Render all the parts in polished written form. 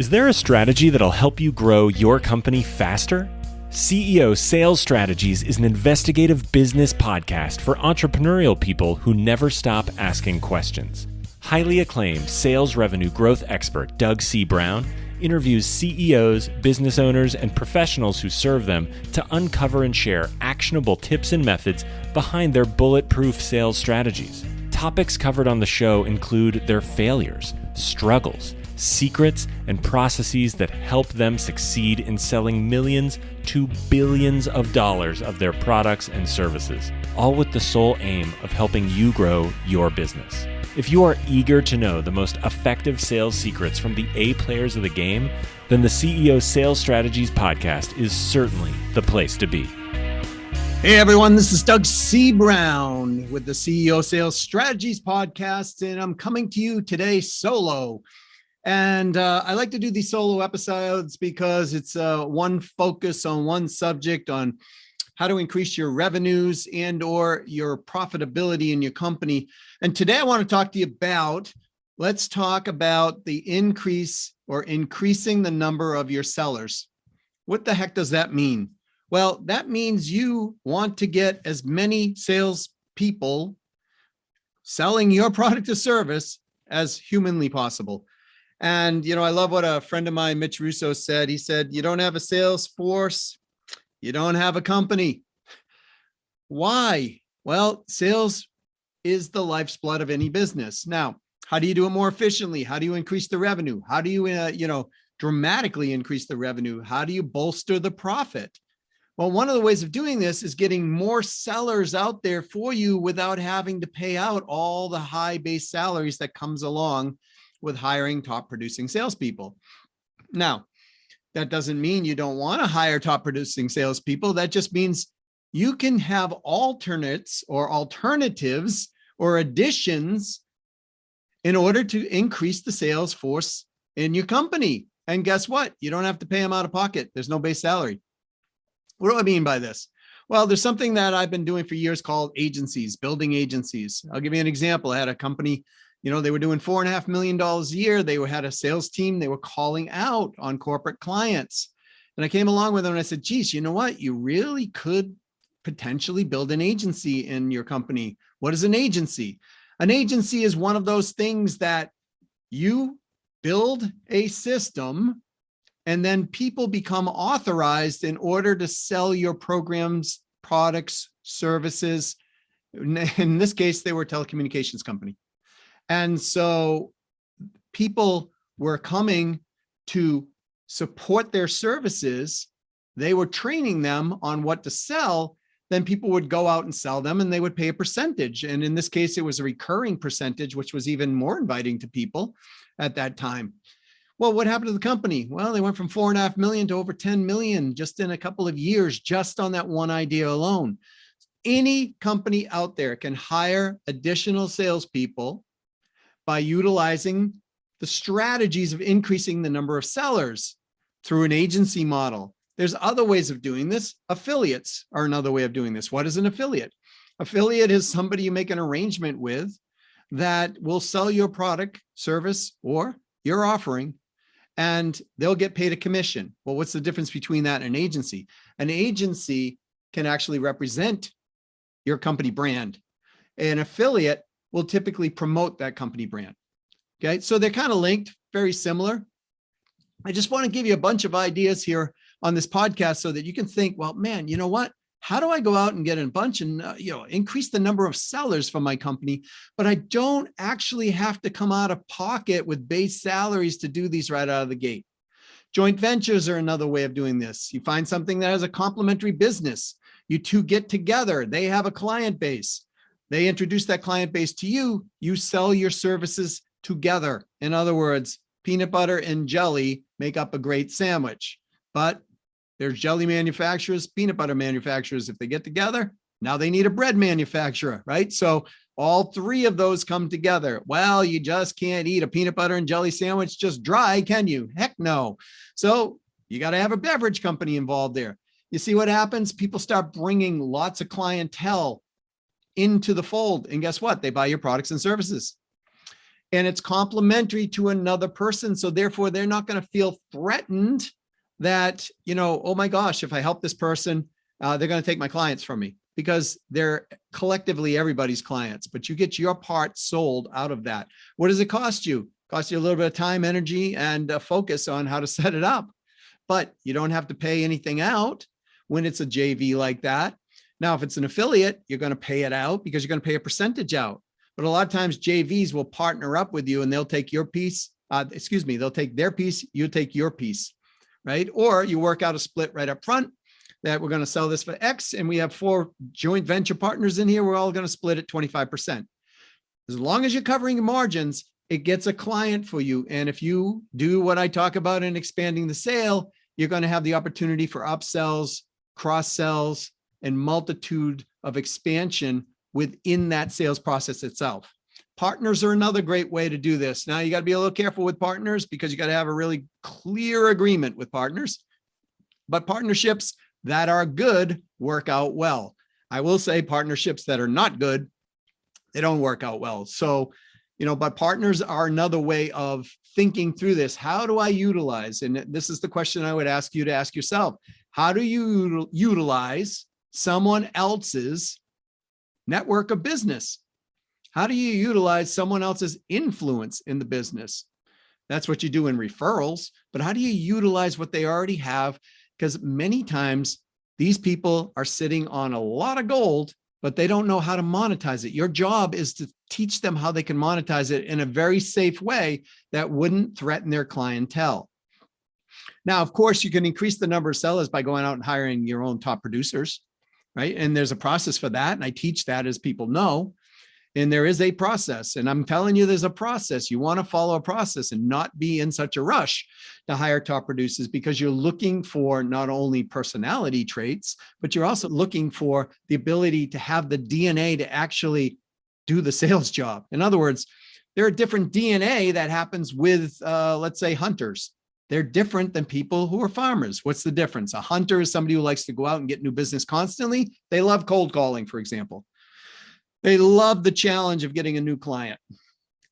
Is there a strategy that'll help you grow your company faster? CEO Sales Strategies is an investigative business podcast for entrepreneurial people who never stop asking questions. Highly acclaimed sales revenue growth expert Doug C. Brown interviews CEOs, business owners, and professionals who serve them to uncover and share actionable tips and methods behind their bulletproof sales strategies. Topics covered on the show include their failures, struggles, secrets, and processes that help them succeed in selling millions to billions of dollars of their products and services, all with the sole aim of helping you grow your business. If you are eager to know the most effective sales secrets from the A players of the game, then the CEO Sales Strategies podcast is certainly the place to be. Hey everyone, this is Doug C. Brown with the CEO Sales Strategies podcast, and I'm coming to you today solo. And I like to do these solo episodes because it's one focus on one subject on how to increase your revenues and or your profitability in your company. And today I want to talk to you about, let's talk about the increase or increasing the number of your sellers. What the heck does that mean? Well, that means you want to get as many salespeople selling your product or service as humanly possible. And, you know, I love what a friend of mine, Mitch Russo, said. He said, you don't have a sales force, you don't have a company. Why? Well, sales is the lifeblood of any business. Now, how do you do it more efficiently? How do you increase the revenue? How do you, dramatically increase the revenue? How do you bolster the profit? Well, one of the ways of doing this is getting more sellers out there for you without having to pay out all the high base salaries that comes along with hiring top producing salespeople. Now, that doesn't mean you don't want to hire top producing salespeople. That just means you can have alternates or alternatives or additions in order to increase the sales force in your company. And guess what? You don't have to pay them out of pocket. There's no base salary. What do I mean by this? Well, there's something that I've been doing for years called agencies, building agencies. I'll give you an example. I had a company, they were doing $4.5 million a year. They had a sales team. They were calling out on corporate clients. And I came along with them and I said, geez, you know what? You really could potentially build an agency in your company. What is an agency? An agency is one of those things that you build a system and then people become authorized in order to sell your programs, products, services. In this case, they were a telecommunications company. And so people were coming to support their services. They were training them on what to sell. Then people would go out and sell them and they would pay a percentage. And in this case, it was a recurring percentage, which was even more inviting to people at that time. Well, what happened to the company? Well, they went from 4.5 million to over 10 million just in a couple of years, just on that one idea alone. Any company out there can hire additional salespeople by utilizing the strategies of increasing the number of sellers through an agency model. There's other ways of doing this. Affiliates are another way of doing this. What is an affiliate? Affiliate is somebody you make an arrangement with that will sell your product, service, or your offering, and they'll get paid a commission. Well, what's the difference between that and an agency? An agency can actually represent your company brand. An affiliate will typically promote that company brand. Okay, so they're kind of linked, very similar. I just want to give you a bunch of ideas here on this podcast so that you can think, well, man, you know what? How do I go out and get a bunch and increase the number of sellers for my company, but I don't actually have to come out of pocket with base salaries to do these right out of the gate? Joint ventures are another way of doing this. You find something that has a complementary business. You two get together. They have a client base. They introduce that client base to you. You sell your services together. In other words, peanut butter and jelly make up a great sandwich, but there's jelly manufacturers, peanut butter manufacturers. If they get together, now they need a bread manufacturer, right? So all three of those come together. Well, you just can't eat a peanut butter and jelly sandwich just dry, can you? Heck no. So you got to have a beverage company involved there. You see what happens? People start bringing lots of clientele into the fold. And guess what? They buy your products and services. and it's complementary to another person. So therefore, they're not going to feel threatened that, oh my gosh, if I help this person, they're going to take my clients from me, because they're collectively everybody's clients, but you get your part sold out of that. What does it cost you? It costs you a little bit of time, energy, and focus on how to set it up, but you don't have to pay anything out when it's a JV like that. Now, if it's an affiliate, you're going to pay it out because you're going to pay a percentage out. But a lot of times JVs will partner up with you and they'll take your piece. They'll take their piece, you take your piece, right? Or you work out a split right up front that we're going to sell this for X, and we have 4 joint venture partners in here. We're all going to split it 25%. As long as you're covering your margins, it gets a client for you. And if you do what I talk about in expanding the sale, you're going to have the opportunity for upsells, cross sells, and multitude of expansion within that sales process itself. Partners are another great way to do this. Now, you got to be a little careful with partners because you got to have a really clear agreement with partners. But partnerships that are good work out well. I will say partnerships that are not good, they don't work out well. So, but partners are another way of thinking through this. How do I utilize? And this is the question I would ask you to ask yourself. How do you utilize someone else's network of business? How do you utilize someone else's influence in the business? That's what you do in referrals, but how do you utilize what they already have? Because many times these people are sitting on a lot of gold, but they don't know how to monetize it. Your job is to teach them how they can monetize it in a very safe way that wouldn't threaten their clientele. Now, of course, you can increase the number of sellers by going out and hiring your own top producers, right? And there's a process for that. And I teach that, as people know. And there is a process. And I'm telling you, there's a process. You want to follow a process and not be in such a rush to hire top producers, because you're looking for not only personality traits, but you're also looking for the ability to have the DNA to actually do the sales job. In other words, there are different DNA that happens with, let's say, hunters. They're different than people who are farmers. What's the difference? A hunter is somebody who likes to go out and get new business constantly. They love cold calling, for example. They love the challenge of getting a new client.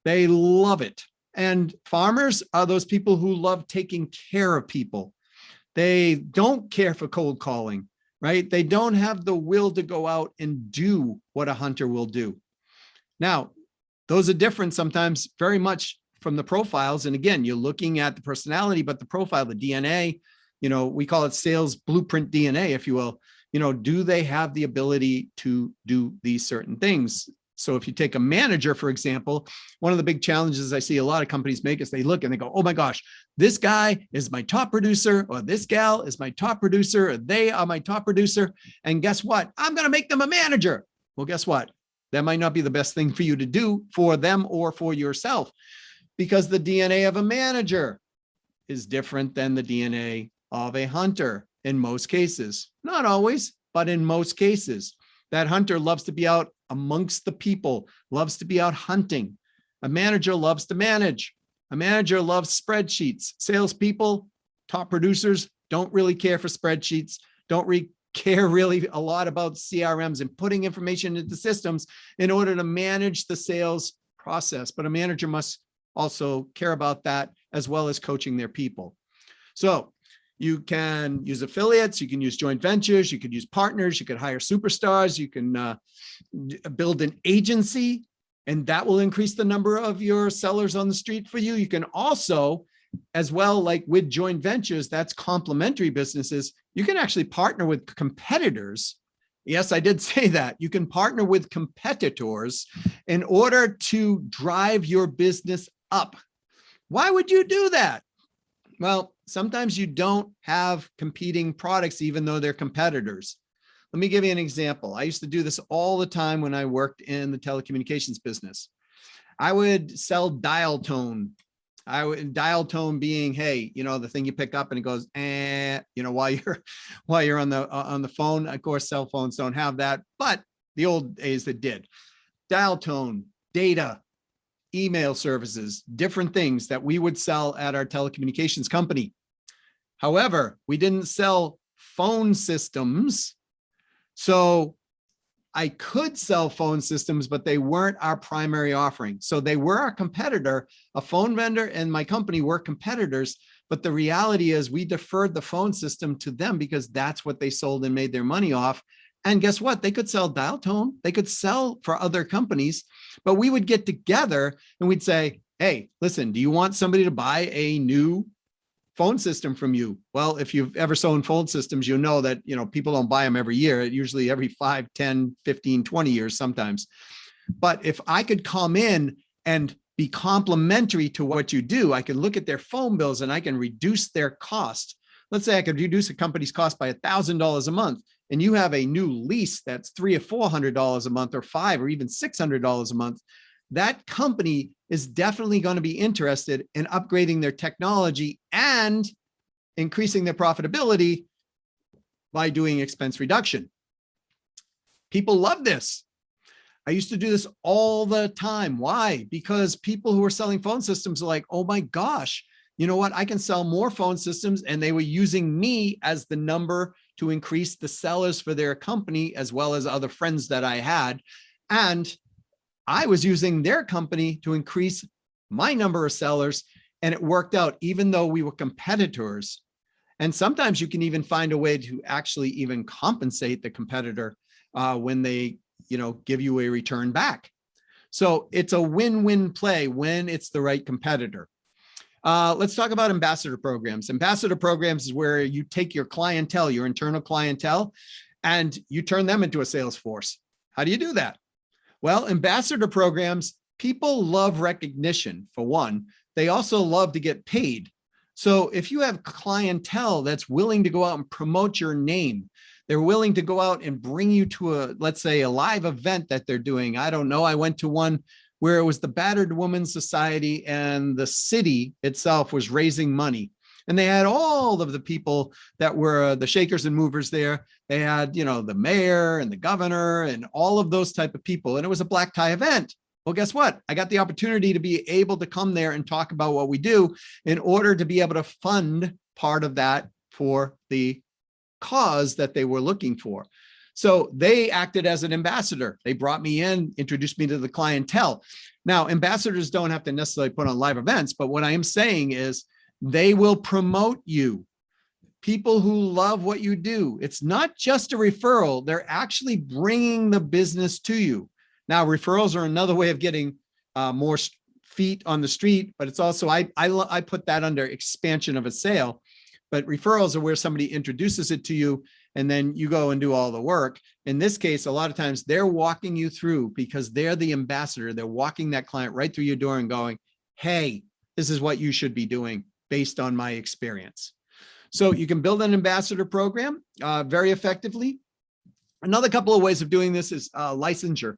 They love it. And farmers are those people who love taking care of people. They don't care for cold calling, right? They don't have the will to go out and do what a hunter will do. Now, those are different sometimes very much from the profiles. And again, you're looking at the personality, but the profile, the DNA, we call it sales blueprint DNA, if you will. Do they have the ability to do these certain things? So if you take a manager, for example, one of the big challenges I see a lot of companies make is they look and they go, oh my gosh, this guy is my top producer, or this gal is my top producer, or they are my top producer. And guess what? I'm going to make them a manager. Well, guess what? That might not be the best thing for you to do for them or for yourself, because the DNA of a manager is different than the DNA of a hunter in most cases. Not always, but in most cases. That hunter loves to be out amongst the people, loves to be out hunting. A manager loves to manage. A manager loves spreadsheets. Salespeople, top producers, don't really care for spreadsheets, don't care really a lot about CRMs and putting information into systems in order to manage the sales process. But a manager must also care about that, as well as coaching their people. So you can use affiliates, you can use joint ventures, you could use partners, you could hire superstars, you can build an agency, and that will increase the number of your sellers on the street for you. You can also, as well, like with joint ventures, that's complementary businesses, you can actually partner with competitors. Yes, I did say that. You can partner with competitors in order to drive your business up. Why would you do that? Well, sometimes you don't have competing products, even though they're competitors. Let me give you an example. I used to do this all the time when I worked in the telecommunications business. I would sell dial tone. Dial tone being, hey, the thing you pick up and it goes, while you're on the phone. Of course, cell phones don't have that, but the old days it did. Dial tone, data, email services, different things that we would sell at our telecommunications company. However, we didn't sell phone systems. So I could sell phone systems, but they weren't our primary offering. So they were our competitor. A phone vendor and my company were competitors. But the reality is we deferred the phone system to them because that's what they sold and made their money off. And guess what? They could sell dial tone. They could sell for other companies, but we would get together and we'd say, hey, listen, do you want somebody to buy a new phone system from you? Well, if you've ever sold phone systems, you know that, people don't buy them every year, usually every 5, 10, 15, 20 years sometimes. But if I could come in and be complementary to what you do, I can look at their phone bills and I can reduce their cost. Let's say I could reduce a company's cost by $1,000 a month, and you have a new lease that's $300 or $400 a month, or $500 or even $600 a month. That company is definitely going to be interested in upgrading their technology and increasing their profitability by doing expense reduction. People love this. I used to do this all the time. Why? Because people who are selling phone systems are like, oh my gosh, you know what? I can sell more phone systems. And they were using me as the number to increase the sellers for their company, as well as other friends that I had. And I was using their company to increase my number of sellers. And it worked out, even though we were competitors. And sometimes you can even find a way to actually even compensate the competitor when they give you a return back. So it's a win-win play when it's the right competitor. Let's talk about ambassador programs. Ambassador programs is where you take your clientele, your internal clientele, and you turn them into a sales force. How do you do that? Well, ambassador programs, people love recognition, for one. They also love to get paid. So if you have clientele that's willing to go out and promote your name, they're willing to go out and bring you to let's say a live event that they're doing. I don't know. I went to one where it was the Battered Women's Society, and the city itself was raising money. And they had all of the people that were the shakers and movers there. They had, the mayor and the governor and all of those type of people. And it was a black tie event. Well, guess what? I got the opportunity to be able to come there and talk about what we do in order to be able to fund part of that for the cause that they were looking for. So they acted as an ambassador. They brought me in, introduced me to the clientele. Now, ambassadors don't have to necessarily put on live events, but what I am saying is they will promote you. People who love what you do. It's not just a referral. They're actually bringing the business to you. Now, referrals are another way of getting more feet on the street, but it's also, I put that under expansion of a sale. But referrals are where somebody introduces it to you and then you go and do all the work. In this case, a lot of times they're walking you through because they're the ambassador. They're walking that client right through your door and going, hey, this is what you should be doing based on my experience. So you can build an ambassador program very effectively. Another couple of ways of doing this is licensure.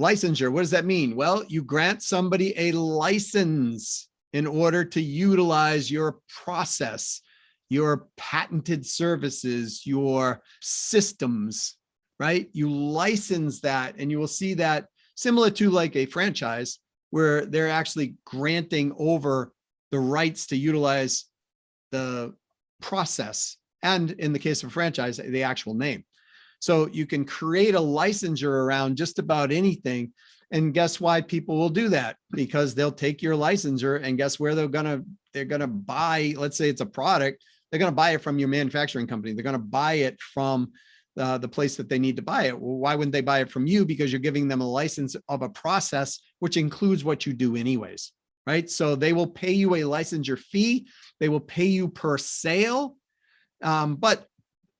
Licensure, what does that mean? Well, you grant somebody a license in order to utilize your process, your patented services, your systems, right? You license that, and you will see that similar to like a franchise where they're actually granting over the rights to utilize the process. And in the case of a franchise, the actual name. So you can create a licensure around just about anything. And guess why people will do that? Because they'll take your licensure, and guess where they're gonna buy, let's say it's a product, they're gonna buy it from your manufacturing company. They're gonna buy it from the place that they need to buy it. Well, why wouldn't they buy it from you? Because you're giving them a license of a process, which includes what you do anyways, right? So they will pay you a licensure fee. They will pay you per sale, but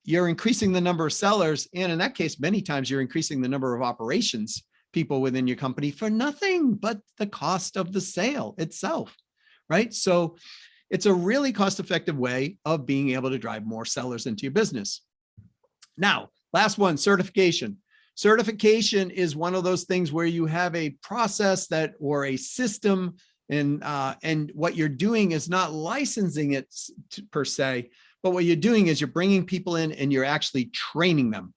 you're increasing the number of sellers. And in that case, many times you're increasing the number of operations people within your company for nothing but the cost of the sale itself, right? So it's a really cost-effective way of being able to drive more sellers into your business. Now, last one, certification. Certification is one of those things where you have a process that, or a system, and what you're doing is not licensing it per se, but what you're doing is you're bringing people in and you're actually training them.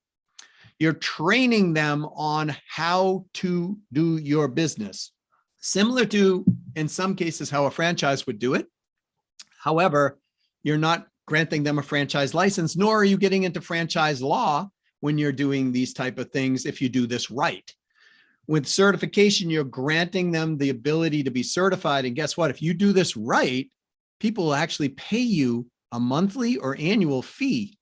You're training them on how to do your business, similar to, in some cases, how a franchise would do it. However, you're not granting them a franchise license, nor are you getting into franchise law, when you're doing these type of things if you do this right. With certification, you're granting them the ability to be certified. And guess what? If you do this right, people will actually pay you a monthly or annual fee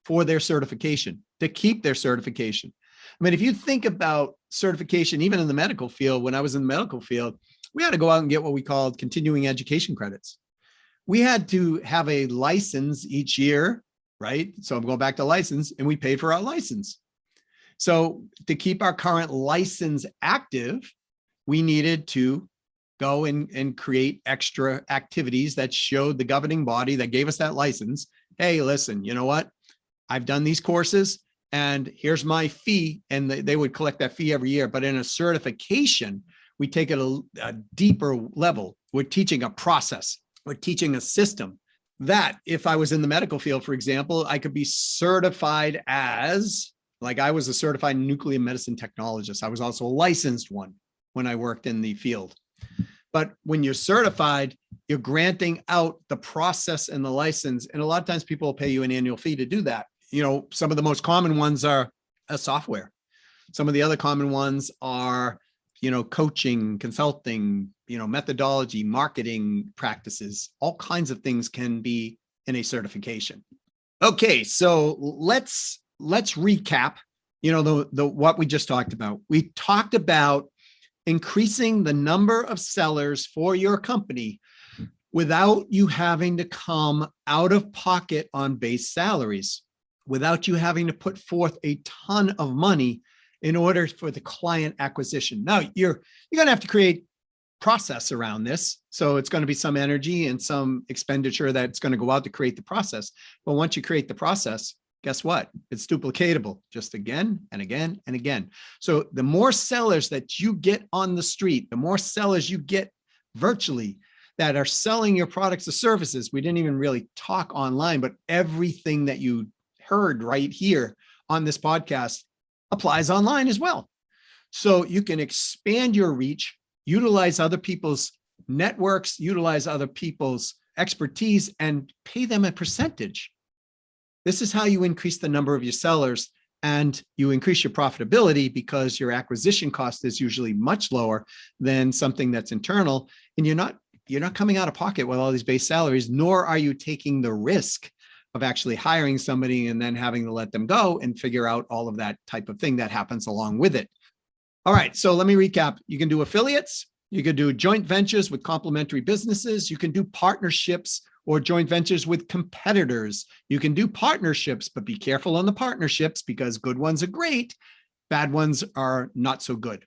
for their certification, to keep their certification. I mean, if you think about certification, even in the medical field, when I was in the medical field, we had to go out and get what we called continuing education credits. We had to have a license each year, right? So I'm going back to license, and we paid for our license. So to keep our current license active, we needed to go and create extra activities that showed the governing body that gave us that license, hey, listen, you know what? I've done these courses and here's my fee. And they would collect that fee every year. But in a certification, we take it a deeper level. We're teaching a process. We're teaching a system that if I was in the medical field, for example, I could be certified as, like I was a certified nuclear medicine technologist. I was also a licensed one when I worked in the field. But when you're certified, you're granting out the process and the license. And a lot of times people will pay you an annual fee to do that. You know, some of the most common ones are software. Some of the other common ones are, you know, coaching, consulting, you know, methodology, marketing practices. All kinds of things can be in a certification. Okay, so let's recap, you know, the what we just talked about. We talked about increasing the number of sellers for your company without you having to come out of pocket on base salaries, without you having to put forth a ton of money in order for the client acquisition. Now, you're going to have to create process around this. So it's going to be some energy and some expenditure that's going to go out to create the process. But once you create the process, guess what? It's duplicatable just again and again and again. So the more sellers that you get on the street, the more sellers you get virtually that are selling your products or services. We didn't even really talk online, but everything that you heard right here on this podcast applies online as well. So you can expand your reach, utilize other people's networks, utilize other people's expertise, and pay them a percentage. This is how you increase the number of your sellers, and you increase your profitability because your acquisition cost is usually much lower than something that's internal. And you're not coming out of pocket with all these base salaries, nor are you taking the risk of actually hiring somebody and then having to let them go and figure out all of that type of thing that happens along with it. All right, so let me recap. You can do affiliates. You can do joint ventures with complementary businesses. You can do partnerships or joint ventures with competitors. You can do partnerships, but be careful on the partnerships because good ones are great. Bad ones are not so good.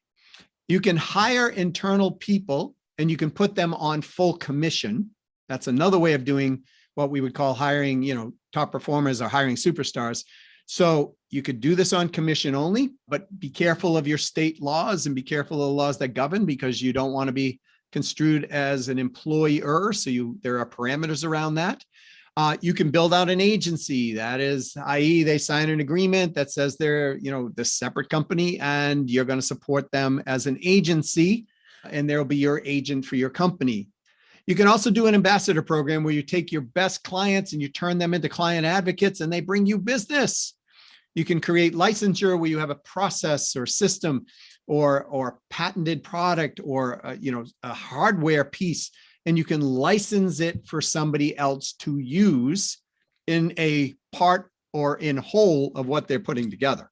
You can hire internal people and you can put them on full commission. That's another way of doing what we would call hiring, you know, top performers or hiring superstars. So you could do this on commission only, but be careful of your state laws and be careful of the laws that govern because you don't want to be construed as an employer. So there are parameters around that. You can build out an agency, that is, i.e. they sign an agreement that says they're, you know, the separate company and you're going to support them as an agency and there'll be your agent for your company. You can also do an ambassador program where you take your best clients and you turn them into client advocates and they bring you business. You can create licensure where you have a process or system or patented product or a hardware piece, and you can license it for somebody else to use in a part or in whole of what they're putting together.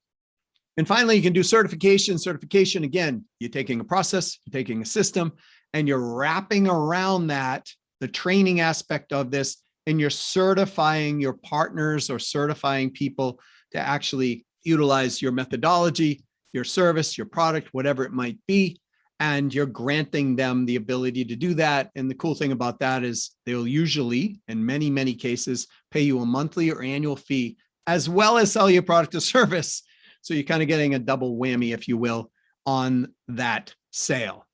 And finally, you can do certification. Certification, again, you're taking a process, you're taking a system, and you're wrapping around that, the training aspect of this, and you're certifying your partners or certifying people to actually utilize your methodology, your service, your product, whatever it might be. And you're granting them the ability to do that. And the cool thing about that is they'll usually, in many, many cases, pay you a monthly or annual fee, as well as sell your product or service. So you're kind of getting a double whammy, if you will, on that sale.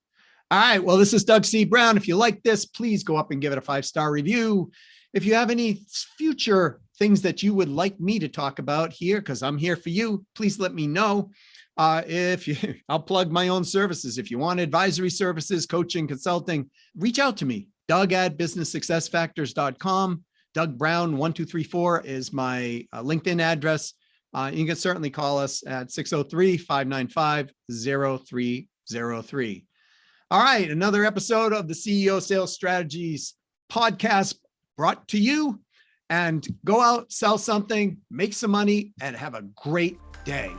All right. Well, this is Doug C. Brown. If you like this, please go up and give it a 5-star review. If you have any future things that you would like me to talk about here, because I'm here for you, please let me know. I'll plug my own services. If you want advisory services, coaching, consulting, reach out to me. Doug@businesssuccessfactors.com. Doug Brown 1234 is my LinkedIn address. you can certainly call us at 603-595-0303. All right, another episode of the CEO Sales Strategies podcast brought to you. And go out, sell something, make some money, and have a great day.